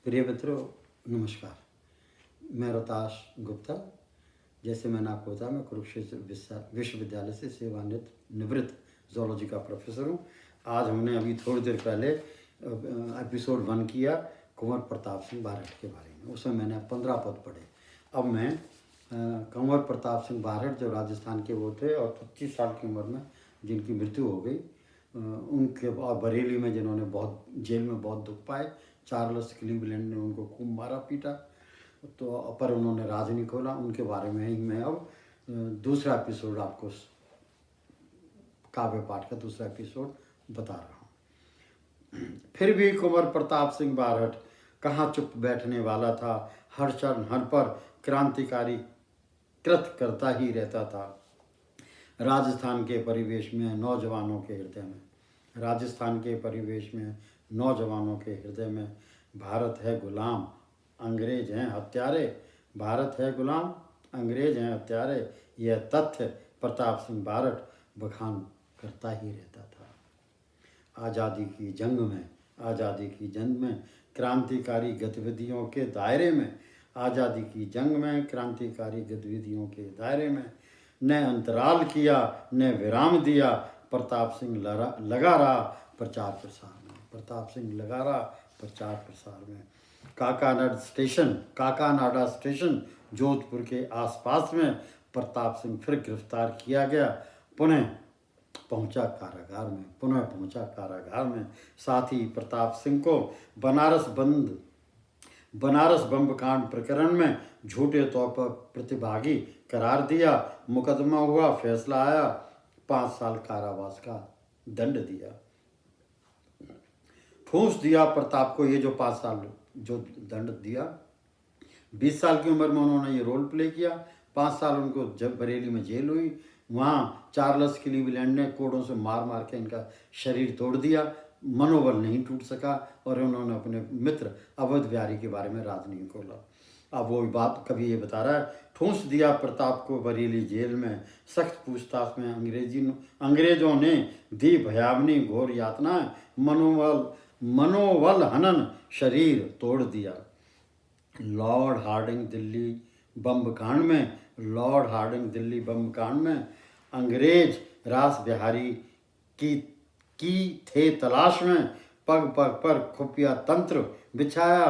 प्रिय मित्रों, नमस्कार। मैं रोहताश गुप्ता। जैसे मैंने आपको बताया, मैं कुरुक्षेत्र विश्वविद्यालय से सेवानिवृत्त जूलॉजी का प्रोफेसर हूँ। आज हमने अभी थोड़ी देर पहले एपिसोड 1 किया कुंवर प्रताप सिंह बारहट के बारे में। उसमें मैंने 15 पद पढ़े। अब मैं कुंवर प्रताप सिंह बारहट जो राजस्थान के वो थे और 25 साल की उम्र में जिनकी मृत्यु हो गई, उनके और बरेली में जिन्होंने बहुत जेल में बहुत दुख पाए। चार्ल्स क्लीवलैंड ने उनको खूब मारा पीटा, तो पर उन्होंने राज नहीं खोला। उनके बारे में ही मैं अब दूसरा एपिसोड आपको काव्य पाठ का दूसरा एपिसोड बता रहा हूँ। फिर भी कुंवर प्रताप सिंह बारहट कहाँ चुप बैठने वाला था। हर क्षण हर पर क्रांतिकारी कृत करता ही रहता था। राजस्थान के परिवेश में नौजवानों के हृदय में भारत है गुलाम, अंग्रेज हैं हत्यारे। भारत है गुलाम, अंग्रेज हैं हत्यारे। यह तथ्य प्रताप सिंह बारहट बखान करता ही रहता था। आज़ादी की जंग में क्रांतिकारी गतिविधियों के दायरे में न अंतराल किया न विराम दिया। प्रताप सिंह लगा रहा प्रचार प्रसार में। काकानाडा स्टेशन जोधपुर के आसपास में प्रताप सिंह फिर गिरफ्तार किया गया। पुनः पहुंचा कारागार में। साथ ही प्रताप सिंह को बनारस बम कांड प्रकरण में झूठे तौर पर प्रतिभागी करार दिया। मुकदमा हुआ, फैसला आया, 5 साल कारावास का दंड दिया। ठूंस दिया प्रताप को ये जो 5 साल जो दंड दिया। 20 साल की उम्र में उन्होंने ये रोल प्ले किया। 5 साल उनको जब बरेली में जेल हुई, वहाँ चार्ल्स क्लीवलैंड ने कोड़ों से मार के इनका शरीर तोड़ दिया। मनोबल नहीं टूट सका और उन्होंने अपने मित्र अवध बिहारी के बारे में राज नहीं खोला। अब वो बात कभी ये बता रहा है, ठूंस दिया प्रताप को बरेली जेल में। सख्त पूछताछ में अंग्रेजों ने दी भयावनी घोर यातनाएं। मनोबल हनन शरीर तोड़ दिया। लॉर्ड हार्डिंग दिल्ली बम कांड में अंग्रेज रास बिहारी की थे तलाश में। पग पग पर खुफिया तंत्र बिछाया,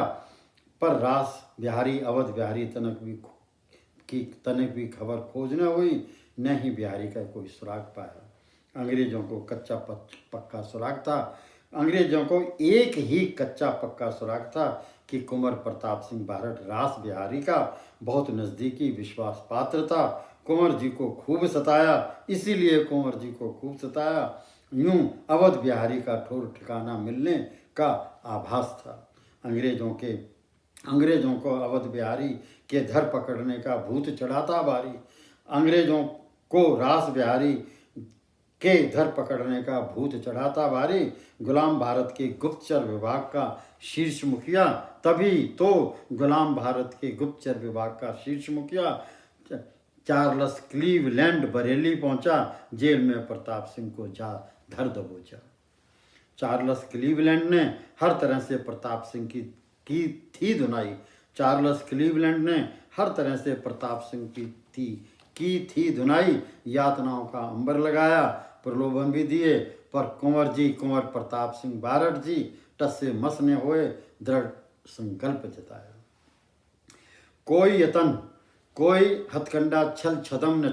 पर रास बिहारी अवध बिहारी तनक भी खबर खोज न हुई, न ही बिहारी का कोई सुराग पाया। अंग्रेजों को एक ही कच्चा पक्का सुराग था कि कुंवर प्रताप सिंह बारहट रास बिहारी का बहुत नज़दीकी विश्वास पात्र था। कुंवर जी को खूब सताया। यूं अवध बिहारी का ठौर ठिकाना मिलने का आभास था। अंग्रेजों को अवध बिहारी के धर पकड़ने का भूत चढ़ाता भारी। अंग्रेजों को रास बिहारी के धर पकड़ने का भूत चढ़ाता भारी। गुलाम भारत के गुप्तचर विभाग का शीर्ष मुखिया चार्ल्स क्लीवलैंड बरेली पहुंचा। जेल में प्रताप सिंह को जा धर दबोचा। चार्ल्स क्लीवलैंड ने हर तरह से प्रताप सिंह की थी धुनाई। यातनाओं का अंबर लगाया, प्रलोभन भी दिए, पर कुंवर प्रताप सिंह बारहट जी टस से मस ने हुए, दृढ़ संकल्प जताया। कोई हथकंडा छल छदम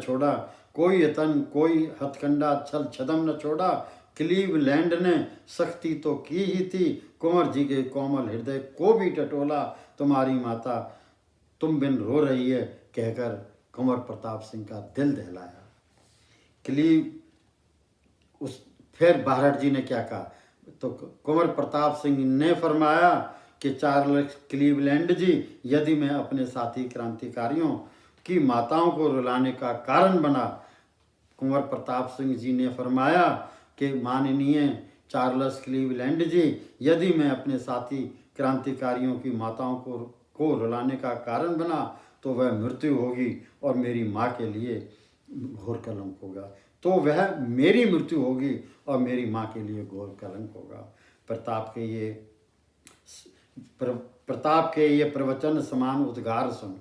न छोड़ा। क्लीवलैंड ने सख्ती तो की ही थी, कुंवर जी के कोमल हृदय को भी टटोला। तुम्हारी माता तुम बिन रो रही है, कहकर कुंवर प्रताप सिंह का दिल दहलाया। फिर बारहट जी ने क्या कहा, तो कुंवर प्रताप सिंह ने फरमाया कि चार्ल्स क्लीवलैंड जी, यदि मैं अपने साथी क्रांतिकारियों की माताओं को रुलाने का कारण बना। कुंवर प्रताप सिंह जी ने फरमाया कि माननीय चार्ल्स क्लीवलैंड जी, यदि मैं अपने साथी क्रांतिकारियों की माताओं को रुलाने का कारण बना, तो वह मृत्यु होगी और मेरी माँ के लिए घोर कलंक होगा। प्रताप के ये प्रताप के ये प्रवचन समान उद्गार सुन,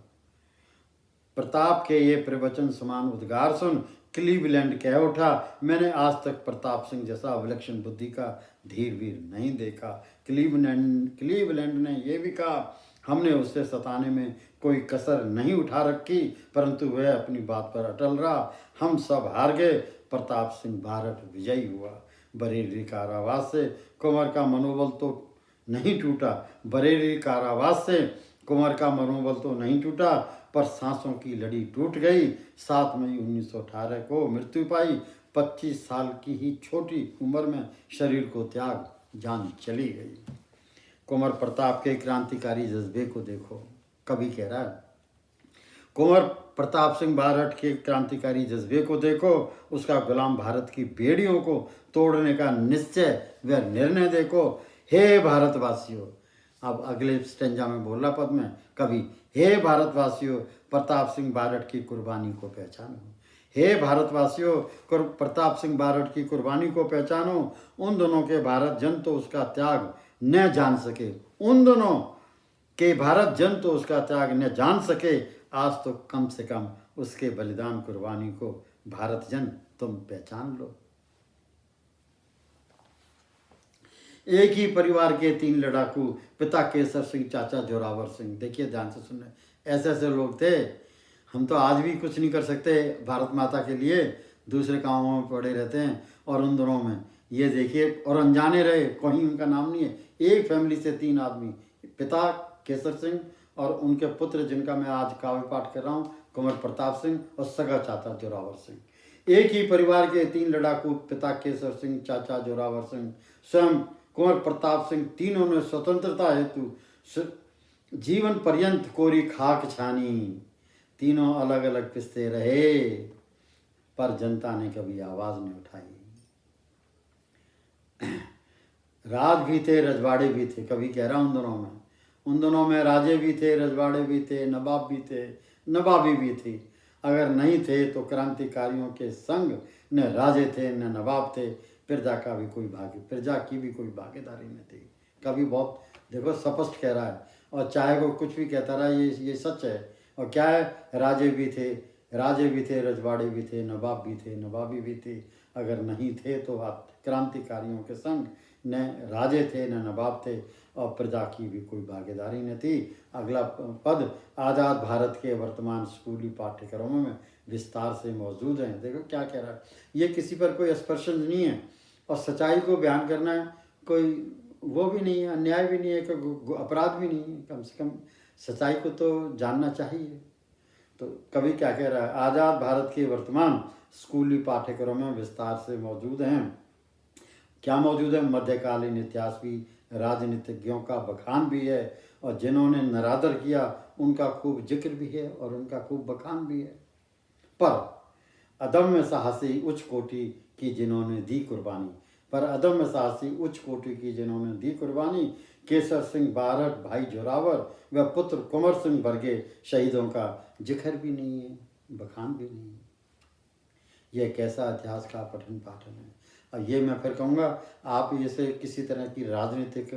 प्रताप के ये प्रवचन समान उद्गार सुन। क्लीवलैंड कह उठा, मैंने आज तक प्रताप सिंह जैसा विलक्षण बुद्धि का धीर वीर नहीं देखा। क्लीवलैंड ने यह भी कहा, हमने उसे सताने में कोई कसर नहीं उठा रखी, परंतु वह अपनी बात पर अटल रहा। हम सब हार गए, प्रताप सिंह भारत विजयी हुआ। बरेली कारावास से कुंवर का मनोबल तो नहीं टूटा, बरेली कारावास से कुंवर का मनोबल तो नहीं टूटा, पर सांसों की लड़ी टूट गई। 7 मई 1918 को मृत्यु पाई। 25 साल की ही छोटी उम्र में शरीर को त्याग जान चली गई। कुंवर प्रताप के क्रांतिकारी जज्बे को देखो, कवि कह रहा है, कुंवर प्रताप सिंह बारहट के क्रांतिकारी जज्बे को देखो, उसका गुलाम भारत की बेड़ियों को तोड़ने का निश्चय व निर्णय देखो। हे भारतवासियों, अब अगले स्टेंजा में बोला पद में कवि, हे भारतवासियों, प्रताप सिंह बारहट की कुर्बानी को पहचानो। हे भारतवासियों, प्रताप सिंह बारहट की कुर्बानी को पहचानो। उन दोनों के भारत जन तो उसका त्याग न जान सके, उन दोनों के भारत जन तो उसका त्याग न जान सके। आज तो कम से कम उसके बलिदान कुर्बानी को भारत जन तुम पहचान लो। एक ही परिवार के 3 लड़ाकू, पिता केसर सिंह, चाचा जोरावर सिंह। देखिए ध्यान से सुनने, ऐसे ऐसे लोग थे। हम तो आज भी कुछ नहीं कर सकते भारत माता के लिए, दूसरे कामों में पड़े रहते हैं। और उन दोनों में ये देखिए, और अनजाने रहे, कहीं उनका नाम नहीं है। एक फैमिली से 3 आदमी, पिता केसर सिंह और उनके पुत्र जिनका मैं आज काव्य पाठ कर रहा हूँ, कुंवर प्रताप सिंह और सगा चाचा जोरावर सिंह। एक ही परिवार के 3 लड़ाकू, पिता केसर सिंह, चाचा जोरावर सिंह, स्वयं कुंवर प्रताप सिंह, तीनों ने स्वतंत्रता हेतु जीवन पर्यंत कोरी खाक छानी। तीनों अलग अलग पिसते रहे, पर जनता ने कभी आवाज नहीं उठाई। राज भी थे, रजवाड़े भी थे, कभी कह रहा हूं उन दोनों में राजे भी थे, रजवाड़े भी थे, नवाब भी थे, नवाबी भी थी। अगर नहीं थे तो क्रांतिकारियों के संग न राजे थे न नवाब थे, प्रजा की भी कोई भागीदारी नहीं थी। कभी बहुत देखो स्पष्ट कह रहा है, और चाहे वो कुछ भी कहता रहा, ये सच है। और क्या है, राजे भी थे, रजवाड़े भी थे, नवाब भी थे, नवाबी भी थी। अगर नहीं थे तो क्रांतिकारियों के संग न राजे थे न नवाब थे, और प्रजा की भी कोई भागीदारी न थी। अगला पद आज़ाद भारत के वर्तमान स्कूली पाठ्यक्रमों में विस्तार से मौजूद हैं। देखो क्या कह रहा है, ये किसी पर कोई स्पर्शन नहीं है, और सच्चाई को बयान करना कोई वो भी नहीं है, अन्याय भी नहीं है, कोई अपराध भी नहीं है। कम से कम सच्चाई को तो जानना चाहिए। तो कवि क्या कह रहा है, आज़ाद भारत के वर्तमान स्कूली पाठ्यक्रम में विस्तार से मौजूद हैं। क्या मौजूद है, मध्यकालीन इतिहास भी, राजनीतिज्ञों का बखान भी है, और जिन्होंने नरादर किया उनका खूब जिक्र भी है और उनका खूब बखान भी है। पर अदम्य साहसी उच्च कोटि की जिन्होंने दी कुर्बानी, केसर सिंह बारहट, भाई जोरावर व पुत्र कुंवर सिंह वर्गे शहीदों का जिक्र भी नहीं है, बखान भी नहीं है। यह कैसा इतिहास का पठन पाठन है। और ये मैं फिर कहूँगा, आप इसे किसी तरह की राजनीतिक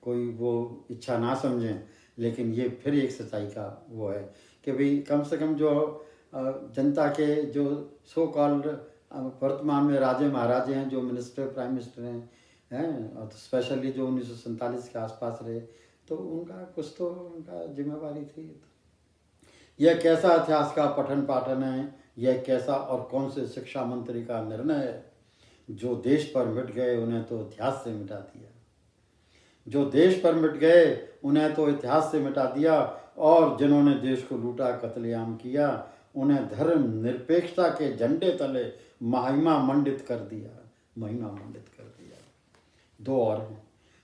कोई वो इच्छा ना समझें, लेकिन ये फिर एक सच्चाई का वो है कि भाई कम से कम जो जनता के जो सो कॉल्ड वर्तमान में राजे महाराजे हैं, जो मिनिस्टर प्राइम मिनिस्टर हैं, और स्पेशली जो 1947 के आसपास रहे, तो उनका कुछ तो उनका जिम्मेवारी थी। यह कैसा इतिहास का पठन पाठन है, यह कैसा और कौन से शिक्षा मंत्री का निर्णय है। जो देश पर मिट गए उन्हें तो इतिहास से मिटा दिया, जो देश पर मिट गए उन्हें तो इतिहास से मिटा दिया, और जिन्होंने देश को लूटा, कत्लेआम किया, उन्हें धर्म निरपेक्षता के झंडे तले महिमा मंडित कर दिया। 2 और हैं,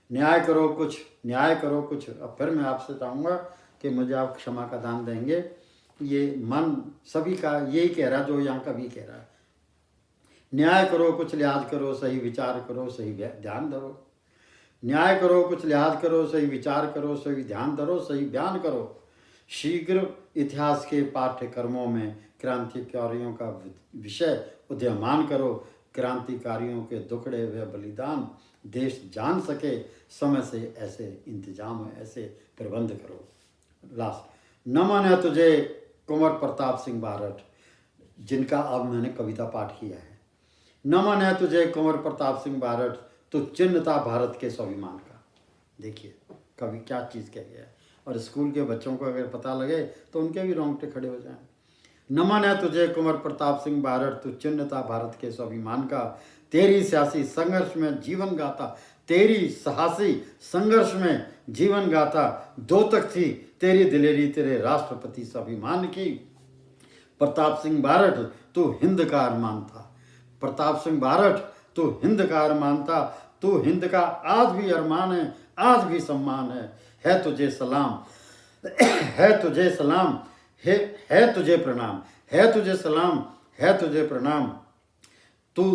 न्याय करो कुछ। अब फिर मैं आपसे चाहूँगा कि मुझे आप क्षमा का दान देंगे। ये मन सभी का यही कह रहा जो यहाँ कभी कह रहा है, न्याय करो कुछ, लिहाज करो, सही विचार करो, सही ध्यान धरो। न्याय करो कुछ, लिहाज करो, सही विचार करो, सही ध्यान धरो, सही बयान करो। शीघ्र इतिहास के पाठ्यक्रमों में क्रांतिकारियों का विषय उदयमान करो। क्रांतिकारियों के दुखड़े व बलिदान देश जान सके, समय से ऐसे इंतजाम ऐसे प्रबंध करो। लास्ट, न माने तुझे कुंवर प्रताप सिंह बारठ, जिनका अब मैंने कविता पाठ किया है। न माने तुझे कुंवर प्रताप सिंह बारठ, तो चिन्ह था भारत के स्वाभिमान का। देखिए कवि क्या चीज़ कह गया है, और स्कूल के बच्चों को अगर पता लगे तो उनके भी रोंगटे खड़े हो जाएं। न माने तुझे कुंवर प्रताप सिंह बारठ, तो चिन्ह था भारत के स्वाभिमान का। तेरी सियासी संघर्ष में जीवन गाथा, तेरी साहसी संघर्ष में जीवन गाथा दो तक थी, तेरी दिलेरी तेरे राष्ट्रपति स्वाभिमान की। प्रताप सिंह बारठ तू हिंद का अरमान था, प्रताप सिंह बारठ तू हिंद का अरमान था, तू हिंद का आज भी अरमान है, आज भी सम्मान है तुझे सलाम, है तुझे सलाम, है तुझे प्रणाम, है तुझे सलाम, है तुझे प्रणाम। तू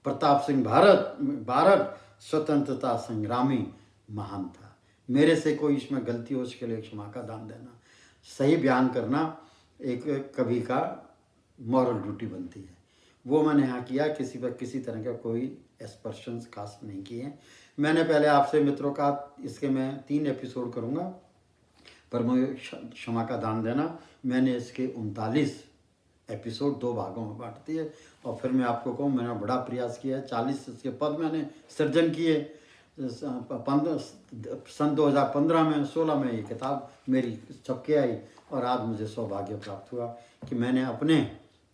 प्रताप सिंह बारठ स्वतंत्रता संग्रामी महान था। मेरे से कोई इसमें गलती हो उसके लिए क्षमा का दान देना, सही बयान करना एक कवि का मॉरल ड्यूटी बनती है। वो मैंने यहाँ किया, किसी पर किसी तरह का कोई एक्सप्रेशंस खास नहीं किए। मैंने पहले आपसे मित्रों का इसके मैं 3 एपिसोड करूँगा, पर मुझे क्षमा का दान देना, मैंने इसके 39 एपिसोड 2 भागों में बांट दिए। और फिर मैं आपको कहूँ मैंने बड़ा प्रयास किया है, 40 इसके पद मैंने सृजन किए। सन 2015 में 16 में ये किताब मेरी छपके आई, और आज मुझे सौभाग्य प्राप्त हुआ कि मैंने अपने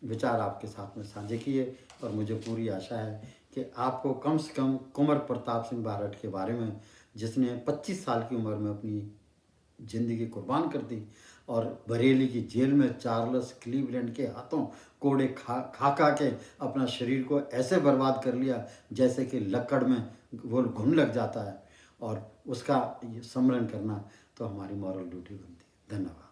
विचार आपके साथ में साझे किए। और मुझे पूरी आशा है कि आपको कम से कम कुंवर प्रताप सिंह बारठ के बारे में, जिसने 25 साल की उम्र में अपनी ज़िंदगी कुर्बान कर दी और बरेली की जेल में चार्ल्स क्लीवलैंड के हाथों कोड़े खा के अपना शरीर को ऐसे बर्बाद कर लिया जैसे कि लकड़ में वो घुन लग जाता है, और उसका स्मरण करना तो हमारी मॉरल ड्यूटी बनती है। धन्यवाद।